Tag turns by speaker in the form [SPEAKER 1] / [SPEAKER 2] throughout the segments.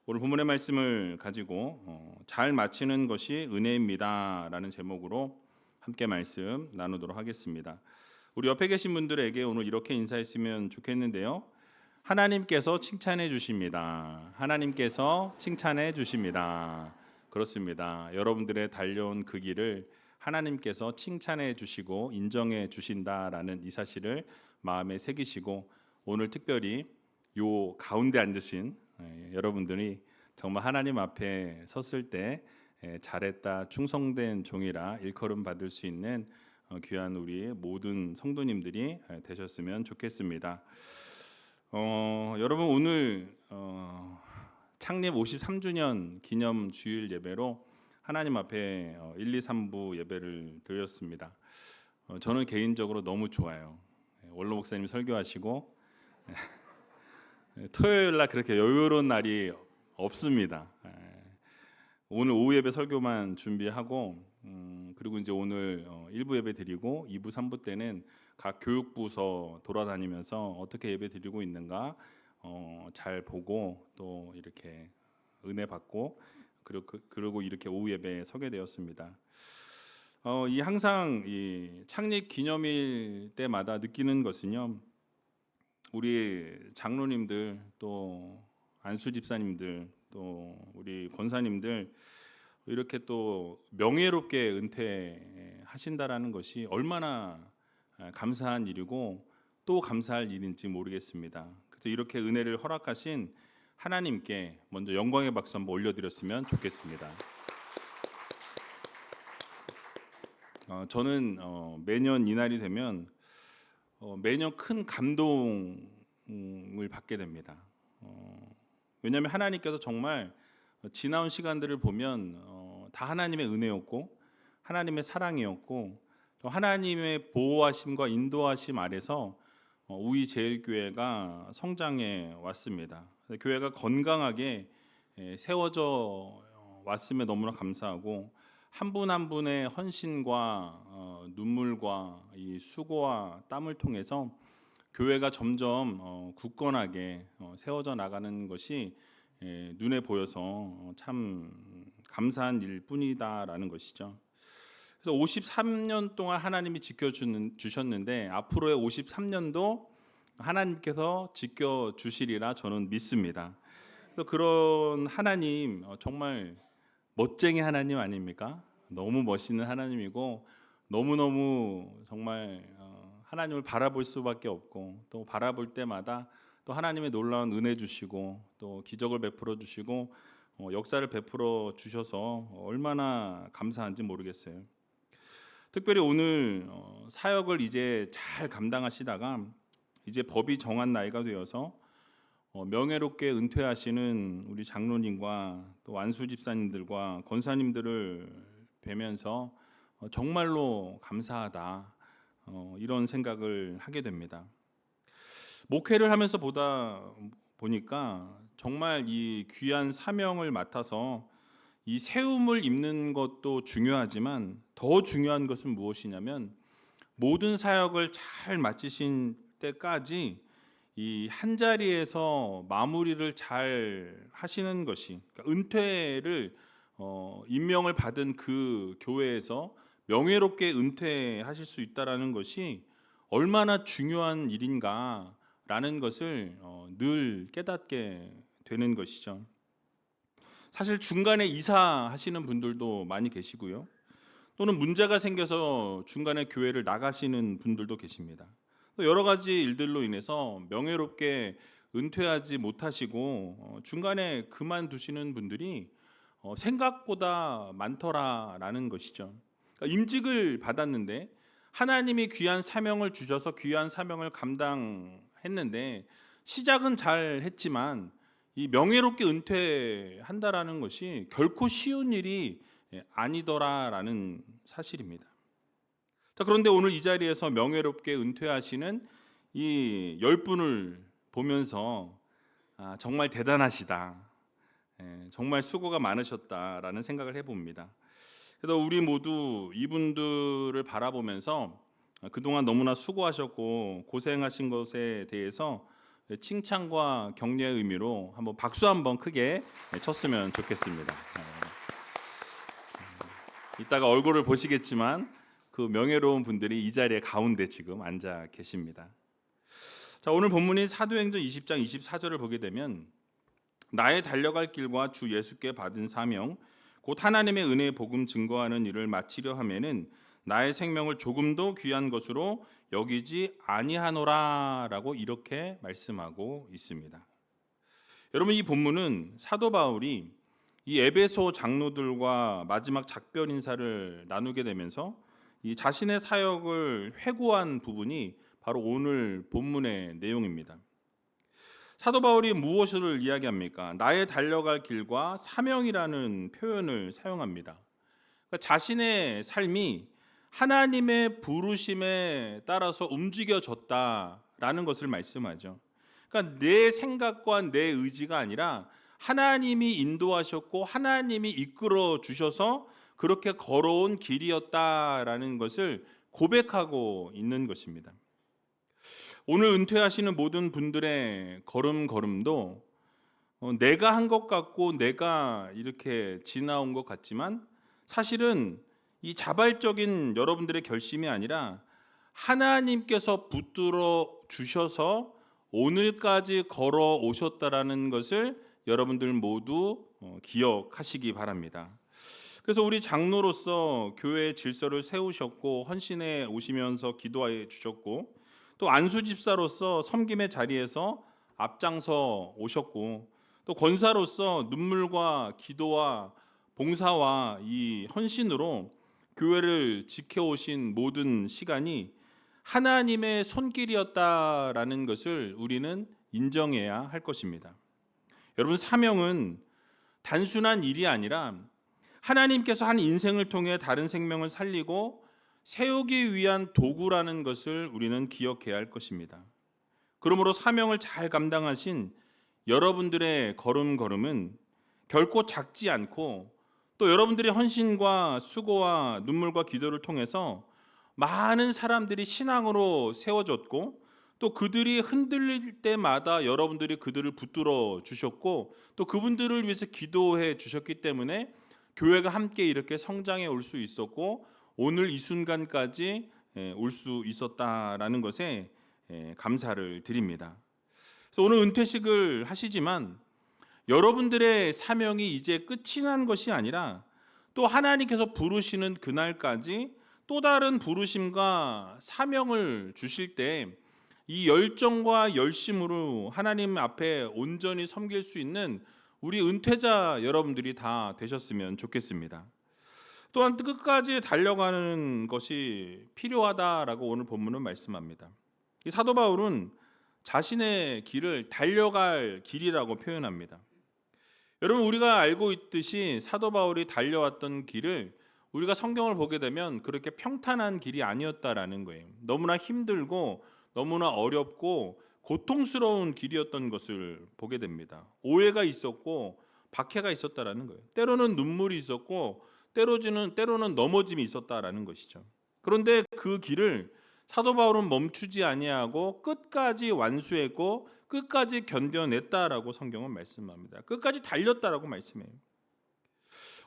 [SPEAKER 1] 오늘 본문의 말씀을 가지고 잘 마치는 것이 은혜입니다라는 제목으로 함께 말씀 나누도록 하겠습니다. 우리 옆에 계신 분들에게 오늘 이렇게 인사했으면 좋겠는데요. 하나님께서 칭찬해 주십니다. 하나님께서 칭찬해 주십니다. 그렇습니다. 여러분들의 달려온 그 길을 하나님께서 칭찬해 주시고 인정해 주신다라는 이 사실을 마음에 새기시고 오늘 특별히 요 가운데 앉으신 여러분들이 정말 하나님 앞에 섰을 때 잘했다, 충성된 종이라 일컬음 받을 수 있는 귀한 우리 모든 성도님들이 되셨으면 좋겠습니다. 여러분 오늘 창립 53주년 기념 주일 예배로 하나님 앞에 1, 2, 3부 예배를 드렸습니다. 저는 개인적으로 너무 좋아요. 원로 목사님 설교하시고 토요일 날 그렇게 여유로운 날이 없습니다. 오늘 오후 예배 설교만 준비하고 그리고 이제 오늘 1부 예배 드리고 2부 3부 때는 각 교육부서 돌아다니면서 어떻게 예배 드리고 있는가 잘 보고 또 이렇게 은혜 받고 그리고 이렇게 오후 예배에 서게 되었습니다. 이 항상 이 창립 기념일 때마다 느끼는 것은요. 우리 장로님들 또 안수 집사님들 또 우리 권사님들 이렇게 또 명예롭게 은퇴하신다라는 것이 얼마나 감사한 일이고 또 감사할 일인지 모르겠습니다. 그래서 이렇게 은혜를 허락하신 하나님께 먼저 영광의 박수 한번 올려드렸으면 좋겠습니다. 저는 매년 이날이 되면 매년 큰 감동을 받게 됩니다. 왜냐하면 하나님께서 정말 지나온 시간들을 보면 다 하나님의 은혜였고 하나님의 사랑이었고 또 하나님의 보호하심과 인도하심 아래서 우리 제일교회가 성장해 왔습니다. 교회가 건강하게 세워져 왔음에 너무나 감사하고 한 분 한 분의 헌신과 눈물과 이 수고와 땀을 통해서 교회가 점점 굳건하게 세워져 나가는 것이 눈에 보여서 참 감사한 일뿐이다라는 것이죠. 그래서 53년 동안 하나님이 지켜주셨는데 앞으로의 53년도 하나님께서 지켜주시리라 저는 믿습니다. 그래서 그런 하나님 정말 멋쟁이 하나님 아닙니까? 너무 멋있는 하나님이고 너무너무 정말 하나님을 바라볼 수밖에 없고 또 바라볼 때마다 또 하나님의 놀라운 은혜 주시고 또 기적을 베풀어 주시고 역사를 베풀어 주셔서 얼마나 감사한지 모르겠어요. 특별히 오늘 사역을 이제 잘 감당하시다가 이제 법이 정한 나이가 되어서 명예롭게 은퇴하시는 우리 장로님과 또 안수 집사님들과 권사님들을 뵈면서 정말로 감사하다 이런 생각을 하게 됩니다. 목회를 하면서 보니까 정말 이 귀한 사명을 맡아서 이 세움을 입는 것도 중요하지만 더 중요한 것은 무엇이냐면 모든 사역을 잘 마치신 때까지 이 한 자리에서 마무리를 잘 하시는 것이 그러니까 은퇴를 임명을 받은 그 교회에서 명예롭게 은퇴하실 수 있다라는 것이 얼마나 중요한 일인가라는 것을 늘 깨닫게 되는 것이죠. 사실 중간에 이사하시는 분들도 많이 계시고요. 또는 문제가 생겨서 중간에 교회를 나가시는 분들도 계십니다. 여러 가지 일들로 인해서 명예롭게 은퇴하지 못하시고 중간에 그만두시는 분들이 생각보다 많더라라는 것이죠. 그러니까 임직을 받았는데 하나님이 귀한 사명을 주셔서 귀한 사명을 감당했는데 시작은 잘 했지만 이 명예롭게 은퇴한다라는 것이 결코 쉬운 일이 아니더라라는 사실입니다. 자, 그런데 오늘 이 자리에서 명예롭게 은퇴하시는 이 10분을 보면서 정말 대단하시다. 정말 수고가 많으셨다라는 생각을 해봅니다. 그래서 우리 모두 이분들을 바라보면서 그동안 너무나 수고하셨고 고생하신 것에 대해서 칭찬과 격려의 의미로 한번 박수 한번 크게 쳤으면 좋겠습니다. 이따가 얼굴을 보시겠지만 그 명예로운 분들이 이 자리에 가운데 지금 앉아 계십니다. 자, 오늘 본문인 사도행전 20장 24절을 보게 되면 나의 달려갈 길과 주 예수께 받은 사명 곧 하나님의 은혜의 복음 증거하는 일을 마치려 하면은 나의 생명을 조금도 귀한 것으로 여기지 아니하노라라고 이렇게 말씀하고 있습니다. 여러분, 이 본문은 사도 바울이 이 에베소 장로들과 마지막 작별 인사를 나누게 되면서 이 자신의 사역을 회고한 부분이 바로 오늘 본문의 내용입니다. 사도 바울이 무엇을 이야기합니까? 나의 달려갈 길과 사명이라는 표현을 사용합니다. 그러니까 자신의 삶이 하나님의 부르심에 따라서 움직여졌다라는 것을 말씀하죠. 그러니까 내 생각과 내 의지가 아니라 하나님이 인도하셨고 하나님이 이끌어 주셔서 그렇게 걸어온 길이었다라는 것을 고백하고 있는 것입니다. 오늘 은퇴하시는 모든 분들의 걸음걸음도 내가 한 것 같고 내가 이렇게 지나온 것 같지만 사실은 이 자발적인 여러분들의 결심이 아니라 하나님께서 붙들어 주셔서 오늘까지 걸어 오셨다라는 것을 여러분들 모두 기억하시기 바랍니다. 그래서 우리 장로로서 교회의 질서를 세우셨고 헌신해 오시면서 기도해 주셨고 또 안수 집사로서 섬김의 자리에서 앞장서 오셨고 또 권사로서 눈물과 기도와 봉사와 이 헌신으로 교회를 지켜오신 모든 시간이 하나님의 손길이었다라는 것을 우리는 인정해야 할 것입니다. 여러분, 사명은 단순한 일이 아니라 하나님께서 한 인생을 통해 다른 생명을 살리고 세우기 위한 도구라는 것을 우리는 기억해야 할 것입니다. 그러므로 사명을 잘 감당하신 여러분들의 걸음걸음은 결코 작지 않고 또 여러분들의 헌신과 수고와 눈물과 기도를 통해서 많은 사람들이 신앙으로 세워졌고 또 그들이 흔들릴 때마다 여러분들이 그들을 붙들어 주셨고 또 그분들을 위해서 기도해 주셨기 때문에 교회가 함께 이렇게 성장해 올 수 있었고 오늘 이 순간까지 올 수 있었다라는 것에 감사를 드립니다. 그래서 오늘 은퇴식을 하시지만 여러분들의 사명이 이제 끝이 난 것이 아니라 또 하나님께서 부르시는 그날까지 또 다른 부르심과 사명을 주실 때 이 열정과 열심으로 하나님 앞에 온전히 섬길 수 있는 우리 은퇴자 여러분들이 다 되셨으면 좋겠습니다. 또한 끝까지 달려가는 것이 필요하다라고 오늘 본문은 말씀합니다. 이 사도 바울은 자신의 길을 달려갈 길이라고 표현합니다. 여러분, 우리가 알고 있듯이 사도 바울이 달려왔던 길을 우리가 성경을 보게 되면 그렇게 평탄한 길이 아니었다라는 거예요. 너무나 힘들고 너무나 어렵고 고통스러운 길이었던 것을 보게 됩니다. 오해가 있었고 박해가 있었다라는 거예요. 때로는 눈물이 있었고 때로는 넘어짐이 있었다라는 것이죠. 그런데 그 길을 사도 바울은 멈추지 아니하고 끝까지 완수했고 끝까지 견뎌냈다라고 성경은 말씀합니다. 끝까지 달렸다라고 말씀해요.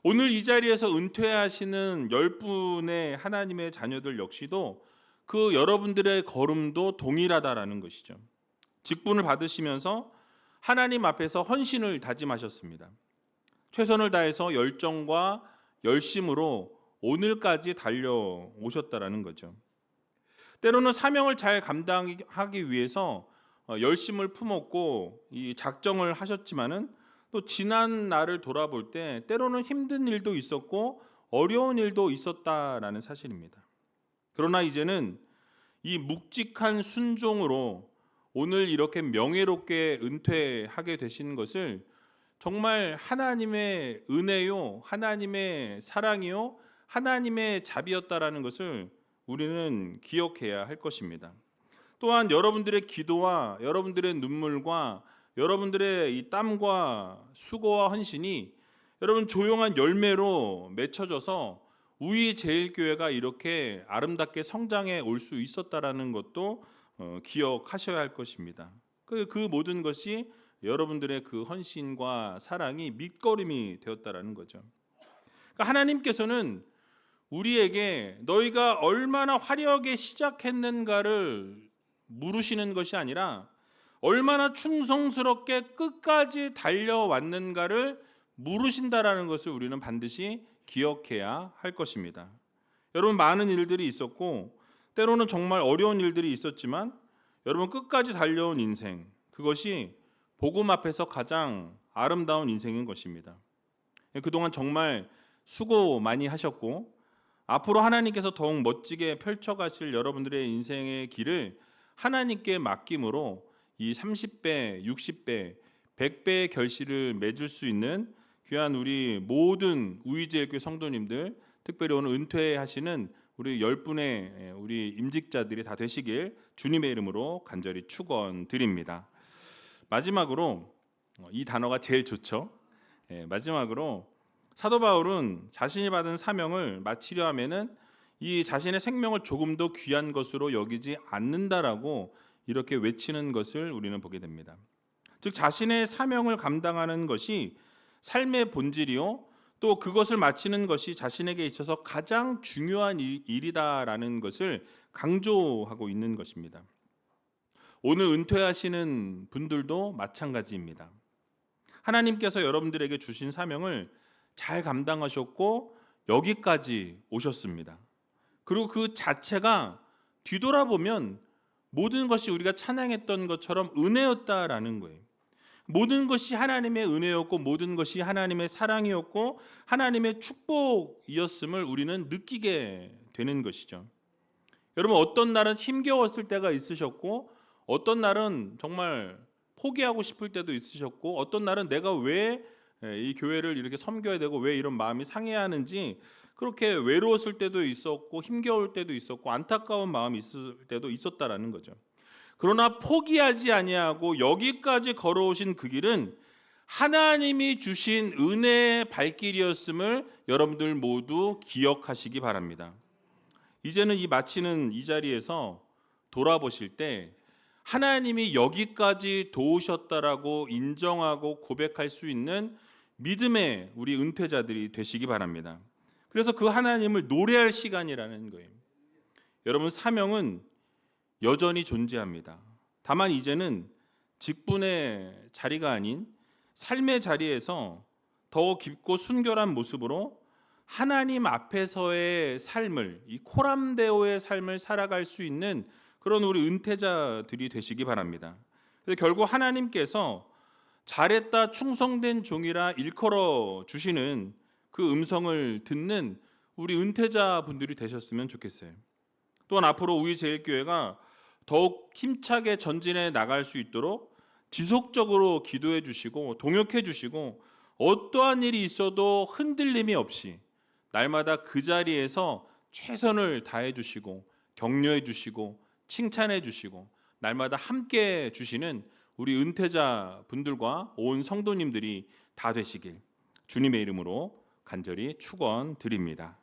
[SPEAKER 1] 오늘 이 자리에서 은퇴하시는 10분의 하나님의 자녀들 역시도 그 여러분들의 걸음도 동일하다라는 것이죠. 직분을 받으시면서 하나님 앞에서 헌신을 다짐하셨습니다. 최선을 다해서 열정과 열심으로 오늘까지 달려오셨다라는 거죠. 때로는 사명을 잘 감당하기 위해서 열심을 품었고 이 작정을 하셨지만은 또 지난 날을 돌아볼 때 때로는 힘든 일도 있었고 어려운 일도 있었다라는 사실입니다. 그러나 이제는 이 묵직한 순종으로 오늘 이렇게 명예롭게 은퇴하게 되신 것을 정말 하나님의 은혜요, 하나님의 사랑이요, 하나님의 자비였다라는 것을 우리는 기억해야 할 것입니다. 또한 여러분들의 기도와 여러분들의 눈물과 여러분들의 이 땀과 수고와 헌신이 여러분 조용한 열매로 맺혀져서 우이제일교회가 이렇게 아름답게 성장해 올 수 있었다라는 것도 기억하셔야 할 것입니다. 그 모든 것이 여러분들의 그 헌신과 사랑이 밑거름이 되었다라는 거죠. 그러니까 하나님께서는 우리에게 너희가 얼마나 화려하게 시작했는가를 물으시는 것이 아니라 얼마나 충성스럽게 끝까지 달려왔는가를 물으신다라는 것을 우리는 반드시 기억해야 할 것입니다. 여러분, 많은 일들이 있었고 때로는 정말 어려운 일들이 있었지만 여러분 끝까지 달려온 인생, 그것이 복음 앞에서 가장 아름다운 인생인 것입니다. 그동안 정말 수고 많이 하셨고 앞으로 하나님께서 더욱 멋지게 펼쳐가실 여러분들의 인생의 길을 하나님께 맡김으로 이 30배, 60배, 100배의 결실을 맺을 수 있는 귀한 우리 모든 우이제일교회 성도님들, 특별히 오늘 은퇴하시는 우리 10분의 우리 임직자들이 다 되시길 주님의 이름으로 간절히 축원드립니다. 마지막으로 이 단어가 제일 좋죠. 마지막으로 사도 바울은 자신이 받은 사명을 마치려 하면은 이 자신의 생명을 조금 더 귀한 것으로 여기지 않는다라고 이렇게 외치는 것을 우리는 보게 됩니다. 즉 자신의 사명을 감당하는 것이 삶의 본질이요, 또 그것을 마치는 것이 자신에게 있어서 가장 중요한 일이다라는 것을 강조하고 있는 것입니다. 오늘 은퇴하시는 분들도 마찬가지입니다. 하나님께서 여러분들에게 주신 사명을 잘 감당하셨고 여기까지 오셨습니다. 그리고 그 자체가 뒤돌아보면 모든 것이 우리가 찬양했던 것처럼 은혜였다라는 거예요. 모든 것이 하나님의 은혜였고 모든 것이 하나님의 사랑이었고 하나님의 축복이었음을 우리는 느끼게 되는 것이죠. 여러분, 어떤 날은 힘겨웠을 때가 있으셨고 어떤 날은 정말 포기하고 싶을 때도 있으셨고 어떤 날은 내가 왜 이 교회를 이렇게 섬겨야 되고 왜 이런 마음이 상해야 하는지 그렇게 외로웠을 때도 있었고 힘겨울 때도 있었고 안타까운 마음이 있을 때도 있었다라는 거죠. 그러나 포기하지 아니하고 여기까지 걸어오신 그 길은 하나님이 주신 은혜의 발길이었음을 여러분들 모두 기억하시기 바랍니다. 이제는 이 마치는 이 자리에서 돌아보실 때 하나님이 여기까지 도우셨다라고 인정하고 고백할 수 있는 믿음의 우리 은퇴자들이 되시기 바랍니다. 그래서 그 하나님을 노래할 시간이라는 거예요. 여러분, 사명은 여전히 존재합니다. 다만 이제는 직분의 자리가 아닌 삶의 자리에서 더 깊고 순결한 모습으로 하나님 앞에서의 삶을, 이 코람데오의 삶을 살아갈 수 있는 그런 우리 은퇴자들이 되시기 바랍니다. 그래서 결국 하나님께서 잘했다 충성된 종이라 일컬어 주시는 그 음성을 듣는 우리 은퇴자 분들이 되셨으면 좋겠어요. 또한 앞으로 우리제일교회가 더욱 힘차게 전진해 나갈 수 있도록 지속적으로 기도해 주시고 동역해 주시고 어떠한 일이 있어도 흔들림이 없이 날마다 그 자리에서 최선을 다해 주시고 격려해 주시고 칭찬해 주시고 날마다 함께 주시는 우리 은퇴자 분들과 온 성도님들이 다 되시길 주님의 이름으로 간절히 축원드립니다.